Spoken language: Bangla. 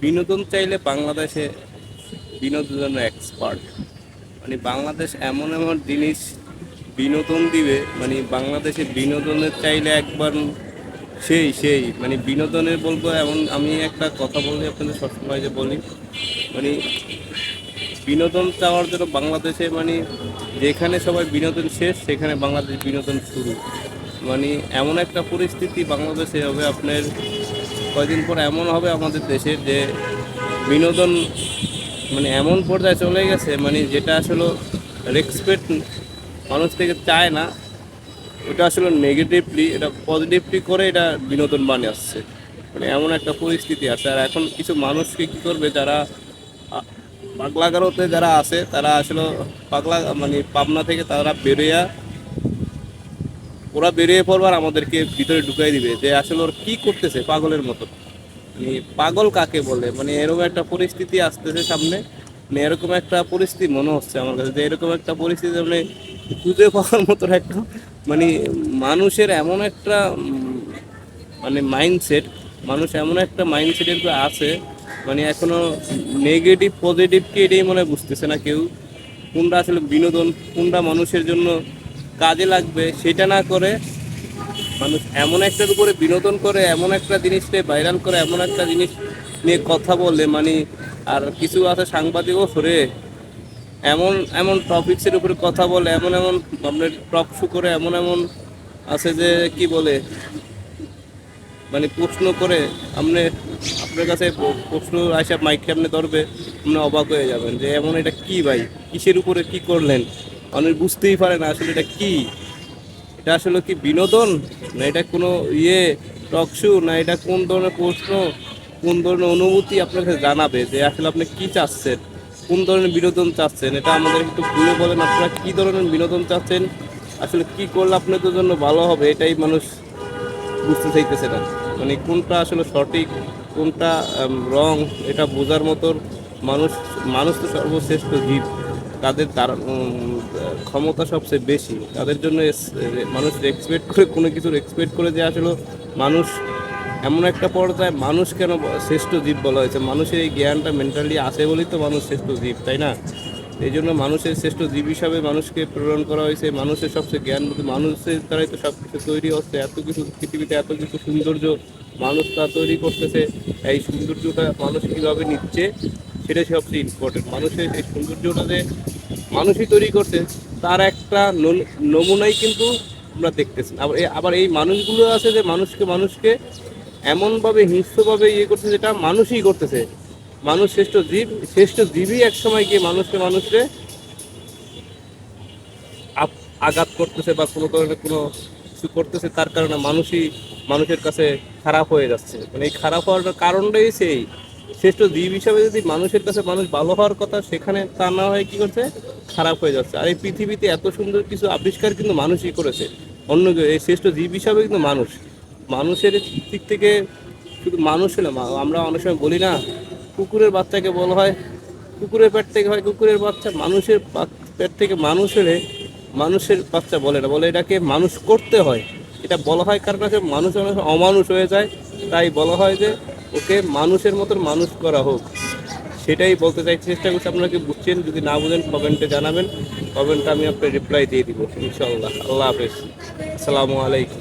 বিনোদন চাইলে বাংলাদেশে বিনোদনের এক্সপার্ট। মানে বাংলাদেশ এমন এমন জিনিস বিনোদন দিবে, মানে বাংলাদেশে বিনোদনের চাইলে একবার সেই মানে বিনোদনের বলবো এমন। আমি একটা কথা বলি আপনাদের সবসময় যে বলি, মানে বিনোদন চাওয়ার জন্য বাংলাদেশে মানে যেখানে সবাই বিনোদন শেষ সেখানে বাংলাদেশ বিনোদন শুরু। মানে এমন একটা পরিস্থিতি বাংলাদেশে হবে আপনার, কয়দিন পর এমন হবে আমাদের দেশে যে বিনোদন মানে এমন পর্যায়ে চলে গেছে, মানে যেটা আসলে রেসপেক্ট মানুষ থেকে চায় না, ওটা আসলে নেগেটিভলি এটা পজিটিভলি করে এটা বিনোদন বানিয়ে আসছে। মানে এমন একটা পরিস্থিতি আছে। আর এখন কিছু মানুষকে কী করবে, যারা পাগলাগারোতে যারা আছে তারা আসলে পাগলা মানে পাবনা থেকে তারা বেরিয়ে ওরা বেরিয়ে পড়বার আমাদেরকে ভিতরে ঢুকাই দিবে যে আসলে ওরা কী করতেছে পাগলের মতো। মানে পাগল কাকে বলে, মানে এরকম একটা পরিস্থিতি আসতেছে সামনে। মানে এরকম একটা পরিস্থিতি মনে হচ্ছে আমার কাছে যে এরকম একটা পরিস্থিতি মানে খুঁজে পাওয়ার মতো একটা মানে মানুষের এমন একটা মানে মাইন্ডসেট, মানুষ এমন একটা মাইন্ডসেটের আছে, মানে এখনো নেগেটিভ পজিটিভকে এটাই মনে হয় বুঝতেছে না কেউ। কোনটা আসলে বিনোদন, কোনটা মানুষের জন্য কাজে লাগবে সেটা না করে মানুষ এমন একটার উপরে বিনোদন করে, এমন একটা জিনিসকে ভাইরাল করে, এমন একটা জিনিস নিয়ে কথা বলে মানে। আর কিছু আছে সাংবাদিকও সরে এমন এমন টপিক্সের উপরে কথা বলে, এমন এমন আপনার টক শো করে, এমন এমন আছে যে কি বলে মানে প্রশ্ন করে আপনি, আপনার কাছে প্রশ্ন আসা মাইক আপনি ধরবে, আপনি অবাক হয়ে যাবেন যে এমন এটা কি ভাই, কিসের উপরে কি করলেন। অনেক বুঝতেই পারে না আসলে এটা কি, এটা আসলে কি বিনোদন, না এটা কোনো টক শো, না এটা কোন ধরনের প্রশ্ন, কোন ধরনের অনুভূতি আপনাকে জানাবে যে আসলে আপনি কি চাচ্ছেন, কোন ধরনের বিনোদন চাচ্ছেন। এটা আমাদের একটু খুলে বলেন, আপনারা কি ধরনের বিনোদন চাচ্ছেন, আসলে কি করলে আপনাদের জন্য ভালো হবে, এটাই মানুষ বুঝতে চাইতেছে না। মানে কোনটা আসলে সঠিক, কোনটা রং, এটা বোঝার মতো মানুষ। মানুষ তো সর্বশ্রেষ্ঠ জীব, তাদের তার ক্ষমতা সবচেয়ে বেশি, তাদের জন্য মানুষ এক্সপেক্ট করে, কোনো কিছু এক্সপেক্ট করে যে আসলে মানুষ এমন একটা পর্যায়ে মানুষ কেন শ্রেষ্ঠ জীব বলা হয়েছে, মানুষের এই জ্ঞানটা মেন্টালি আছে বলেই তো মানুষ শ্রেষ্ঠ জীব, তাই না? এই জন্য মানুষের শ্রেষ্ঠ জীব হিসাবে মানুষকে প্রেরণ করা হয়েছে। মানুষের সবচেয়ে জ্ঞান, মানুষের দ্বারাই তো সব কিছু তৈরি হচ্ছে, এত কিছু পৃথিবীতে এত কিছু সৌন্দর্য মানুষ তা তৈরি করতেছে। এই সৌন্দর্যটা মানুষ কীভাবে নিচ্ছে সেটাই সবচেয়ে ইম্পর্টেন্ট। মানুষের এই সৌন্দর্যটা যে মানুষই তৈরি করছে তার একটা নমুনাই কিন্তু আমরা দেখতেছি। আবার এই মানুষগুলো আছে যে মানুষকে এমনভাবে হিংস্রভাবে করতেছে যেটা মানুষই করতেছে। মানুষ শ্রেষ্ঠ জীব, শ্রেষ্ঠ জীবই এক সময় গিয়ে মানুষকে আঘাত করতেছে বা কোনো ধরনের কোনো কিছু করতেছে, তার কারণে মানুষই মানুষের কাছে খারাপ হয়ে যাচ্ছে। মানে এই খারাপ হওয়ার কারণটাই সেই শ্রেষ্ঠ জীব হিসাবে যদি মানুষের কাছে মানুষ ভালো হওয়ার কথা, সেখানে তা না হয়ে কী করছে, খারাপ হয়ে যাচ্ছে। আর এই পৃথিবীতে এত সুন্দর কিছু আবিষ্কার কিন্তু মানুষই করেছে, অন্য কেউ। এই শ্রেষ্ঠ জীব হিসাবে কিন্তু মানুষ, মানুষের দিক থেকে শুধু মানুষ হলে আমরা অনেক সময় বলি না, কুকুরের বাচ্চাকে বলা হয় কুকুরের পেট থেকে হয় কুকুরের বাচ্চা, মানুষের পেট থেকে মানুষ হলে মানুষের বাচ্চা বলে না, বলে এটাকে মানুষ করতে হয়। এটা বলা হয় কারণ আছে মানুষ অনেক অমানুষ হয়ে যায়, তাই বলা হয় যে ওকে মানুষের মতন মানুষ করা হোক। সেটাই বলতে চাই, চেষ্টা করছি। আপনারা কি বুঝছেন? যদি না বুঝেন কমেন্টে জানাবেন, কমেন্টে আমি আপনার রিপ্লাই দিয়ে দিব ইনশাআল্লাহ। আল্লাহ হাফেজ, আসসালামু আলাইকুম।